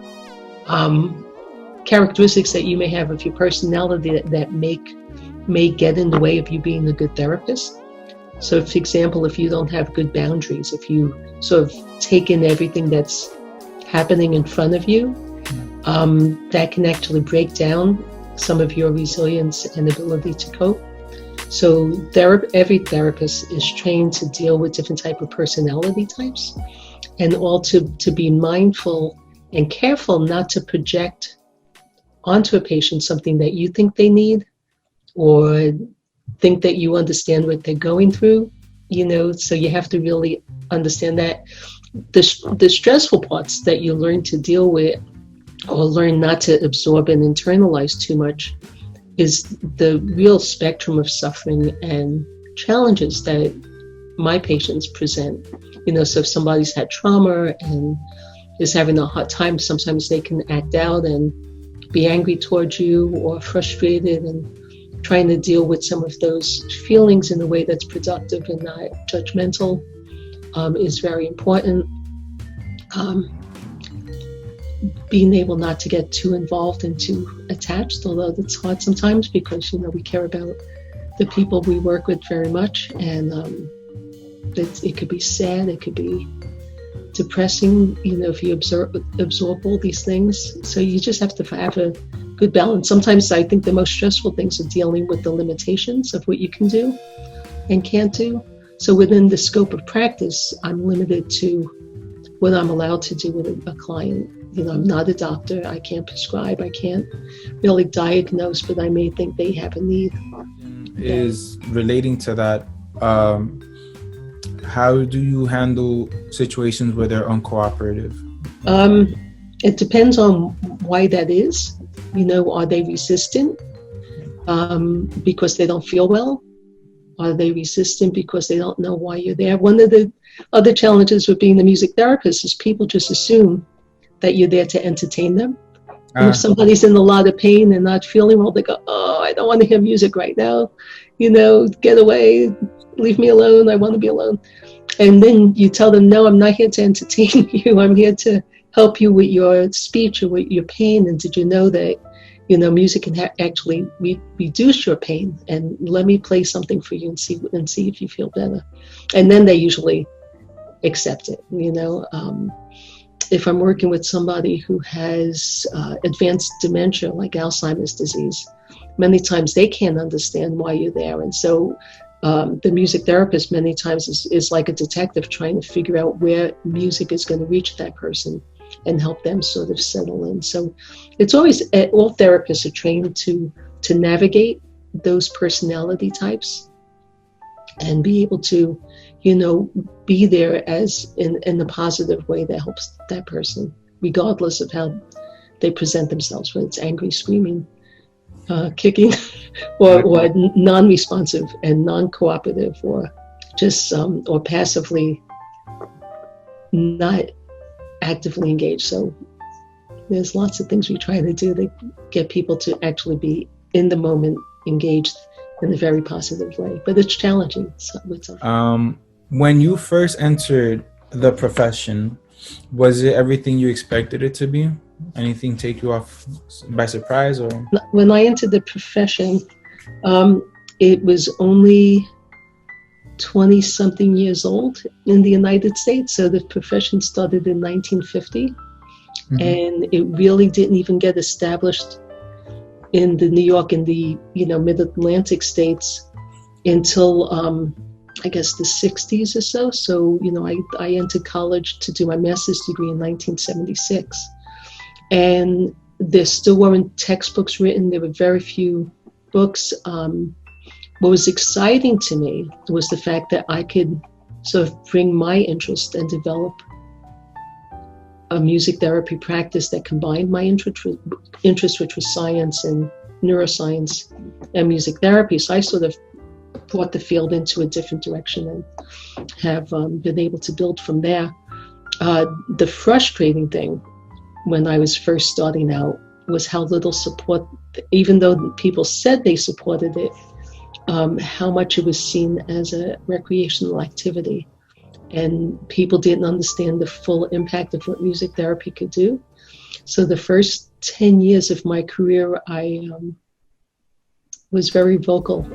characteristics that you may have of your personality that may get in the way of you being a good therapist. So, for example, if you don't have good boundaries, if you sort of take in everything that's happening in front of you, that can actually break down some of your resilience and ability to cope. So every therapist is trained to deal with different type of personality types, and all to be mindful and careful not to project onto a patient something that you think they need or think that you understand what they're going through, so you have to really understand that the stressful parts that you learn to deal with or learn not to absorb and internalize too much is the real spectrum of suffering and challenges that my patients present. So if somebody's had trauma and is having a hard time, sometimes they can act out and be angry towards you or frustrated, and trying to deal with some of those feelings in a way that's productive and not judgmental is very important. Being able not to get too involved and too attached, although that's hard sometimes because, we care about the people we work with very much, and it could be sad, it could be depressing, if you absorb all these things. So you just have to have a good balance. Sometimes I think the most stressful things are dealing with the limitations of what you can do and can't do. So within the scope of practice, I'm limited to what I'm allowed to do with a client. I'm not a doctor. I can't prescribe. I can't really diagnose, but I may think they have a need.
Is relating to that, how do you handle situations where they're uncooperative?
It depends on why that is. Are they resistant because they don't feel well? Are they resistant because they don't know why you're there? One of the other challenges with being a music therapist is people just assume that you're there to entertain them. And if somebody's in a lot of pain and not feeling well, they go, "Oh, I don't want to hear music right now. Get away, leave me alone. I want to be alone." And then you tell them, "No, I'm not here to entertain you. I'm here to help you with your speech or with your pain. And did you know that, music can actually reduce your pain? And let me play something for you and see if you feel better." And then they usually accept it. If I'm working with somebody who has advanced dementia, like Alzheimer's disease, many times they can't understand why you're there. And so the music therapist many times is like a detective trying to figure out where music is going to reach that person and help them sort of settle in. So it's always, all therapists are trained to navigate those personality types and be able to, be there as in the positive way that helps that person, regardless of how they present themselves, whether it's angry, screaming, kicking, or non-responsive and non-cooperative, or just or passively not actively engaged. So there's lots of things we try to do to get people to actually be in the moment, engaged in a very positive way. But it's challenging. So
when you first entered the profession, Was it everything you expected it to be? Anything take you off by surprise, or?
When I entered the profession, it was only 20 something years old in the United States. So the profession started in 1950, and it really didn't even get established in the New York and the mid-Atlantic states until I guess the 60s or so. So I entered college to do my master's degree in 1976, and there still weren't textbooks written. There were very few books. What was exciting to me was the fact that I could sort of bring my interest and develop a music therapy practice that combined my interest, which was science and neuroscience and music therapy. So I sort of brought the field into a different direction and have been able to build from there. The frustrating thing when I was first starting out was how little support, even though people said they supported it, how much it was seen as a recreational activity, and people didn't understand the full impact of what music therapy could do. So the first 10 years of my career, I was very vocal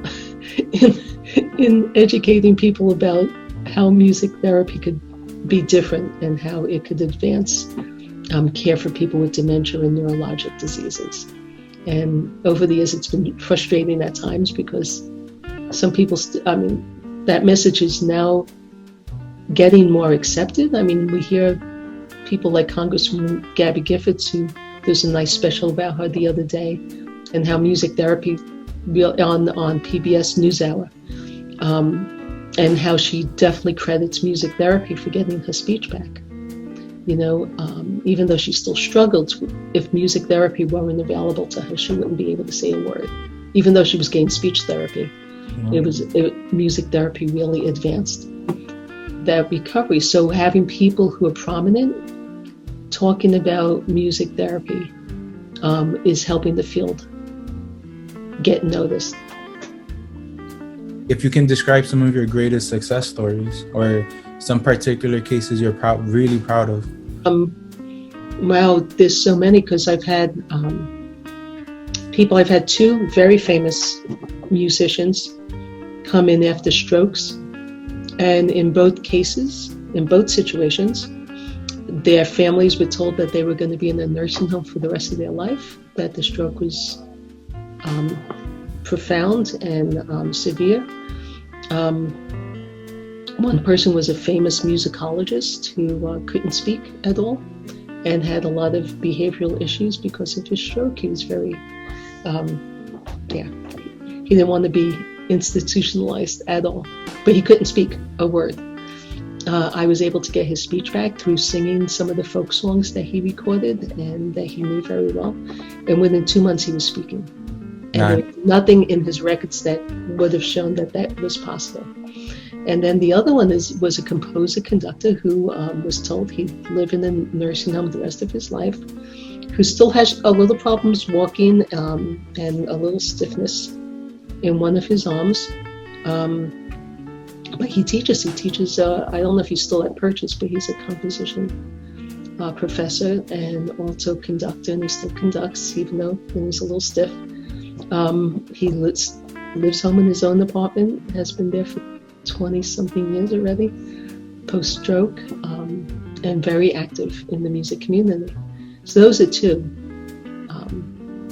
in educating people about how music therapy could be different and how it could advance care for people with dementia and neurologic diseases. And over the years, it's been frustrating at times because some people, that message is now getting more accepted. I mean, we hear people like Congresswoman Gabby Giffords, who there's a nice special about her the other day, and how music therapy on PBS NewsHour, and how she definitely credits music therapy for getting her speech back. Even though she still struggled, if music therapy weren't available to her, she wouldn't be able to say a word. Even though she was getting speech therapy, music therapy really advanced that recovery. So having people who are prominent talking about music therapy is helping the field get noticed.
If you can describe some of your greatest success stories or some particular cases you're really proud of.
Well, there's so many, because I've had I've had two very famous musicians come in after strokes, and in both cases, in both situations, their families were told that they were going to be in a nursing home for the rest of their life, that the stroke was profound and severe. One person was a famous musicologist who couldn't speak at all and had a lot of behavioral issues because of his stroke. He was very, he didn't want to be institutionalized at all, but he couldn't speak a word. I was able to get his speech back through singing some of the folk songs that he recorded and that he knew very well. And within 2 months, he was speaking. And there was nothing in his records that would have shown that that was possible. And then the other one was a composer-conductor who was told he'd live in a nursing home the rest of his life, who still has a little problems walking and a little stiffness in one of his arms. But he teaches, I don't know if he's still at Purchase, but he's a composition professor and also conductor, and he still conducts, even though he's a little stiff. He lives home in his own apartment, has been there for 20-something years already, post-stroke, and very active in the music community. So those are two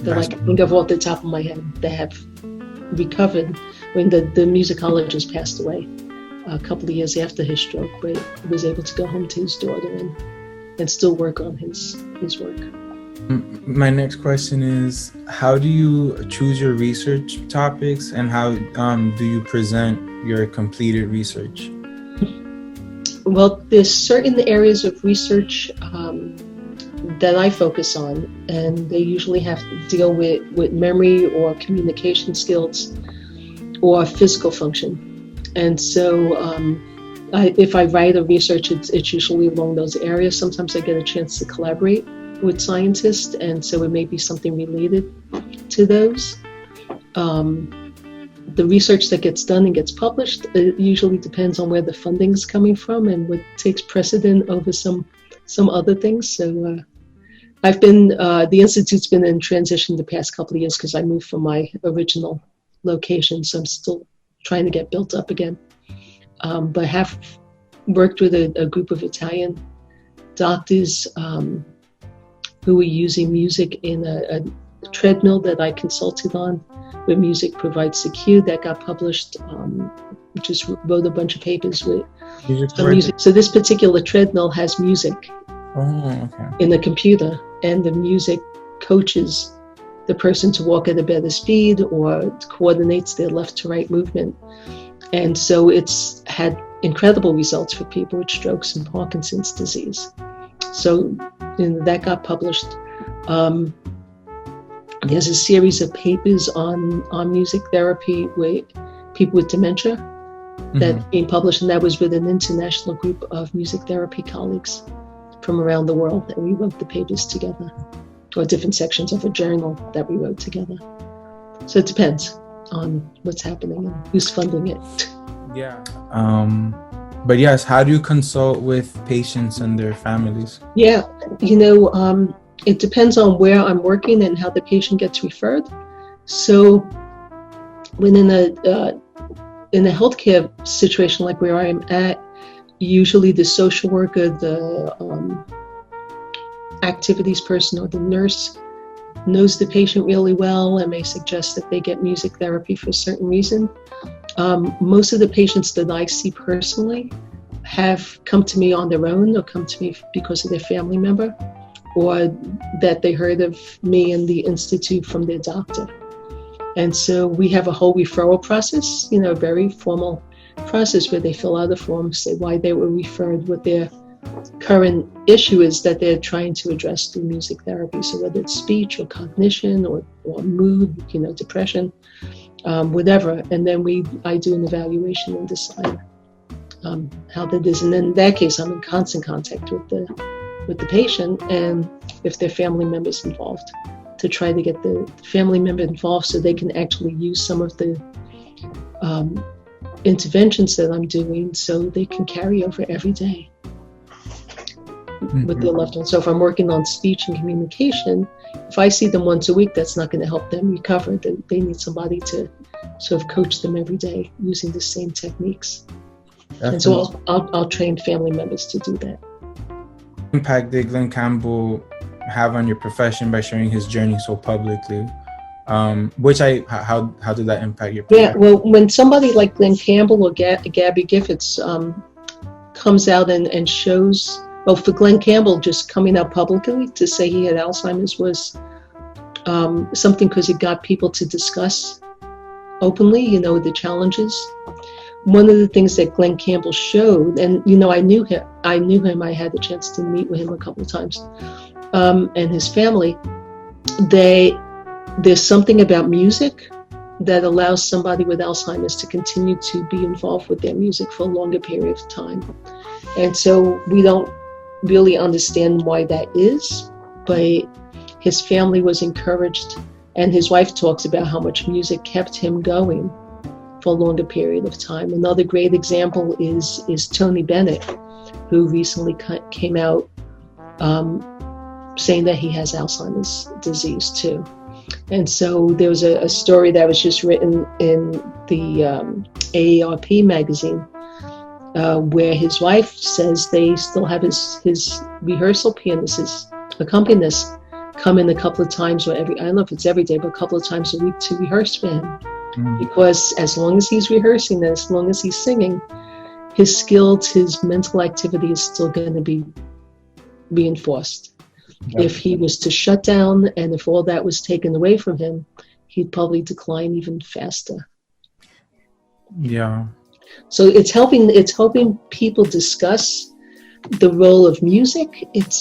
that I can think of off the top of my head that have recovered when the musicologist passed away a couple of years after his stroke, but was able to go home to his daughter and still work on his work.
My next question is, how do you choose your research topics, and how do you present your completed research?
Well, there's certain areas of research that I focus on, and they usually have to deal with memory or communication skills or physical function. And so if I write or research, it's usually along those areas. Sometimes I get a chance to collaborate with scientists, and so it may be something related to those. The research that gets done and gets published, it usually depends on where the funding's coming from and what takes precedent over some some other things. So I've been, the Institute's been in transition the past couple of years because I moved from my original location. So I'm still trying to get built up again. But have worked with a group of Italian doctors who were using music in a treadmill that I consulted on, where music provides the cue, that got published. Just wrote a bunch of papers with some music. So this particular treadmill has music in the computer, and the music coaches the person to walk at a better speed or coordinates their left to right movement. And so it's had incredible results for people with strokes and Parkinson's disease. So that got published. There's a series of papers on music therapy with people with dementia that being published, and that was with an international group of music therapy colleagues from around the world, and we wrote the papers together, or different sections of a journal that we wrote together. So it depends on what's happening and who's funding it.
Yeah. But yes, how do you consult with patients and their families? Yeah,
it depends on where I'm working and how the patient gets referred. So when in a healthcare situation like where I'm at, usually the social worker, the activities person, or the nurse knows the patient really well and may suggest that they get music therapy for a certain reason. Most of the patients that I see personally have come to me on their own, or come to me because of their family member, or that they heard of me and the Institute from their doctor. And so we have a whole referral process, a very formal process where they fill out a form, say why they were referred, what their current issue is that they're trying to address through music therapy. So whether it's speech or cognition or mood, depression, whatever. And then I do an evaluation and decide how that is. And then in that case, I'm in constant contact with the patient, and if their family members involved, to try to get the family member involved so they can actually use some of the interventions that I'm doing, so they can carry over every day with their loved ones. So if I'm working on speech and communication, if I see them once a week, that's not going to help them recover. They need somebody to sort of coach them every day using the same techniques. Definitely. And so I'll train family members to do that.
Impact did Glenn Campbell have on your profession by sharing his journey so publicly? How did that impact your profession?
Yeah, well, when somebody like Glenn Campbell or Gabby Giffords comes out and shows, well, for Glenn Campbell, just coming out publicly to say he had Alzheimer's was something, because it got people to discuss openly, the challenges. One of the things that Glenn Campbell showed, and I knew him. I had the chance to meet with him a couple of times, and his family. There's something about music that allows somebody with Alzheimer's to continue to be involved with their music for a longer period of time. And so we don't really understand why that is, but his family was encouraged, and his wife talks about how much music kept him going for a longer period of time. Another great example is Tony Bennett, who recently came out saying that he has Alzheimer's disease too. And so there was a story that was just written in the AARP magazine where his wife says they still have his rehearsal pianist, his accompanist, come in a couple of times, or I don't know if it's every day, but a couple of times a week to rehearse for him. Because as long as he's rehearsing, and as long as he's singing, his skills, his mental activity is still going to be reinforced. Yeah. If he was to shut down, and if all that was taken away from him, he'd probably decline even faster.
Yeah.
So it's helping people discuss the role of music. It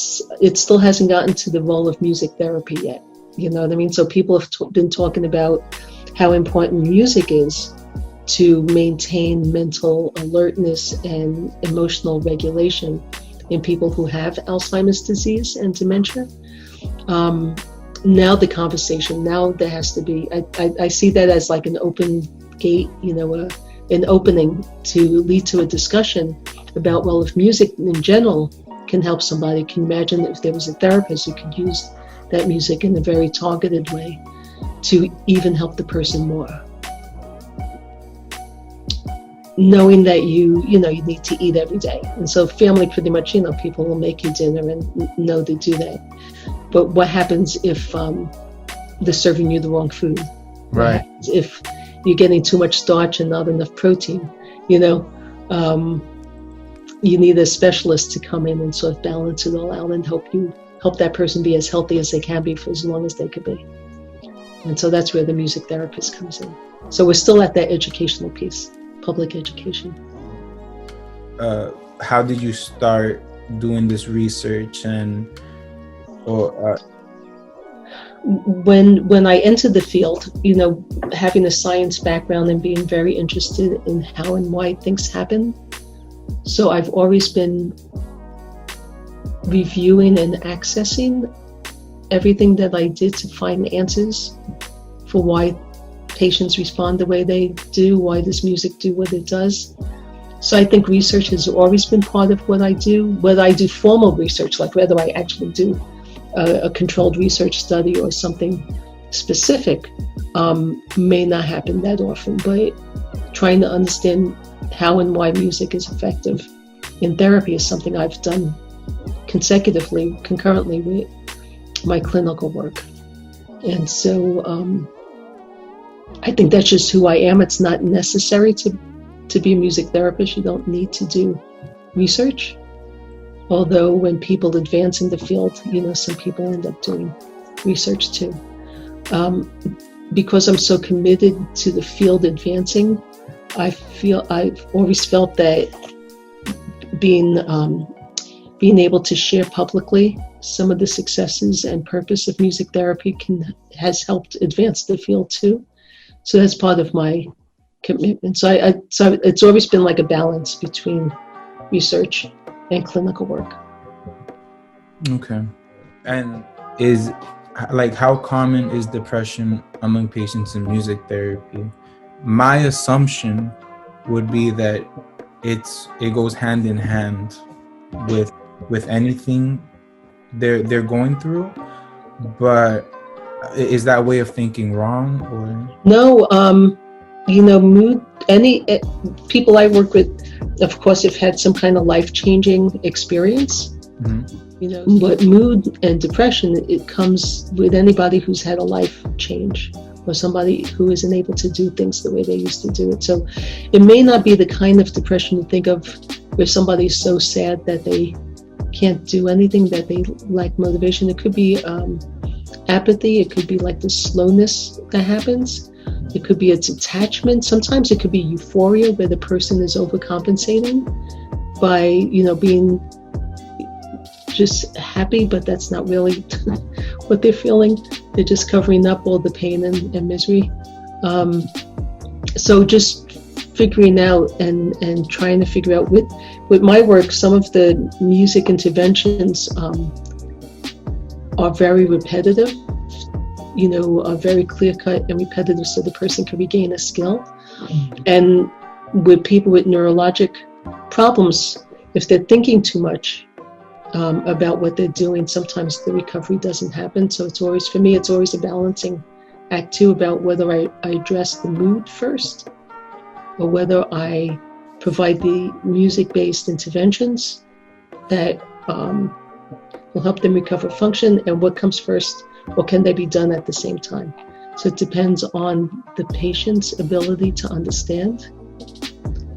still hasn't gotten to the role of music therapy yet. You know what I mean? So people have been talking about how important music is to maintain mental alertness and emotional regulation in people who have Alzheimer's disease and dementia. Now the conversation, there has to be, I see that as like an open gate, an opening to lead to a discussion about, well, if music in general can help somebody. Can you imagine if there was a therapist who could use that music in a very targeted way to even help the person more? Knowing that you need to eat every day. And so family pretty much, people will make you dinner and know to do that. But what happens if they're serving you the wrong food?
Right.
If you're getting too much starch and not enough protein, you need a specialist to come in and sort of balance it all out and help that person be as healthy as they can be for as long as they could be. And so that's where the music therapist comes in. So we're still at that educational piece, public education.
How did you start doing this research
When I entered the field, having a science background and being very interested in how and why things happen. So I've always been reviewing and accessing everything that I did to find answers for why patients respond the way they do, why does music do what it does. So I think research has always been part of what I do. Whether I do formal research, like whether I actually do a controlled research study or something specific, may not happen that often, but trying to understand how and why music is effective in therapy is something I've done concurrently with my clinical work. And so I think that's just who I am. It's not necessary to be a music therapist. You don't need to do research. Although when people advance in the field, some people end up doing research too. Because I'm so committed to the field advancing, I've always felt that being able to share publicly some of the successes and purpose of music therapy has helped advance the field too. So that's part of my commitment. So it's always been like a balance between research and clinical work.
Okay. And how common is depression among patients in music therapy? My assumption would be that it goes hand in hand with anything they're going through, but is that way of thinking wrong? Or
no? Mood. People I work with, of course, have had some kind of life-changing experience. Mm-hmm. But mood and depression, it comes with anybody who's had a life change or somebody who isn't able to do things the way they used to do it. So it may not be the kind of depression you think of where somebody's so sad that they can't do anything, that they lack motivation. It could be apathy. It could be like the slowness that happens. It could be a detachment. Sometimes it could be euphoria where the person is overcompensating by, being just happy, but that's not really what they're feeling. They're just covering up all the pain and misery. So just figuring out and trying to figure out with my work, some of the music interventions are very repetitive, are very clear-cut and repetitive so the person can regain a skill. And with people with neurologic problems, if they're thinking too much about what they're doing, sometimes the recovery doesn't happen. So it's always a balancing act too, about whether I address the mood first or whether I provide the music-based interventions that will help them recover function, and what comes first, or can they be done at the same time? So it depends on the patient's ability to understand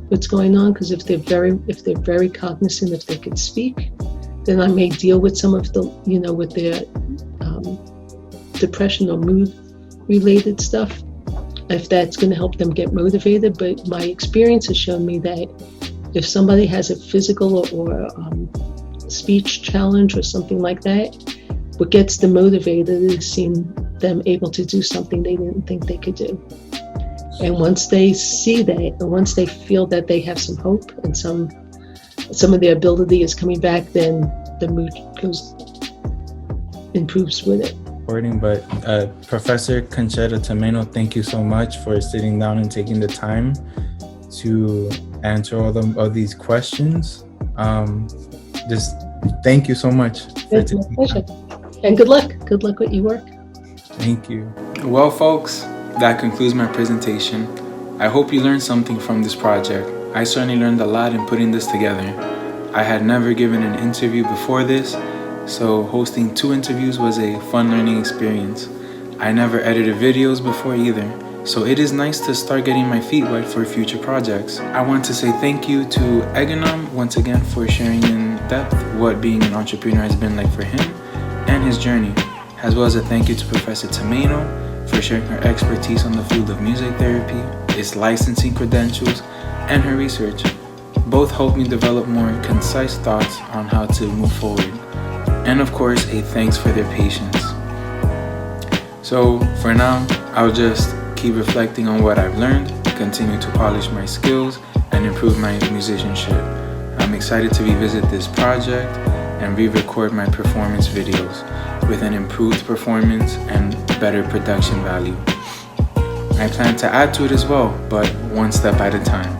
what's going on, because if they're very cognizant, if they could speak, then I may deal with some of the, with their depression or mood related stuff, if that's going to help them get motivated. But my experience has shown me that if somebody has a physical or speech challenge or something like that, what gets them motivated is seeing them able to do something they didn't think they could do. And once they see that, and once they feel that they have some hope and some of their ability is coming back, then the mood improves with it.
But Professor Concetta Tomaino, thank you so much for sitting down and taking the time to answer all of these questions.
Thank you so much.
It's my pleasure. And good luck. Good luck with your work.
Thank you. Well, folks, that concludes my presentation. I hope you learned something from this project. I certainly learned a lot in putting this together. I had never given an interview before this, so hosting 2 interviews was a fun learning experience. I never edited videos before either, so it is nice to start getting my feet wet for future projects. I want to say thank you to Eganam once again for sharing in depth what being an entrepreneur has been like for him and his journey, as well as a thank you to Professor Tomaino for sharing her expertise on the field of music therapy, its licensing credentials, and her research. Both helped me develop more concise thoughts on how to move forward. And of course, a thanks for their patience. So for now, I'll just keep reflecting on what I've learned, continue to polish my skills, and improve my musicianship. I'm excited to revisit this project and re-record my performance videos with an improved performance and better production value. I plan to add to it as well, but one step at a time.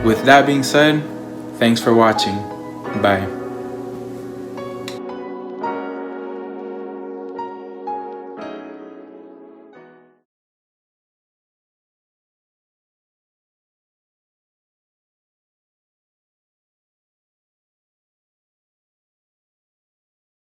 With that being said, thanks for watching. Bye.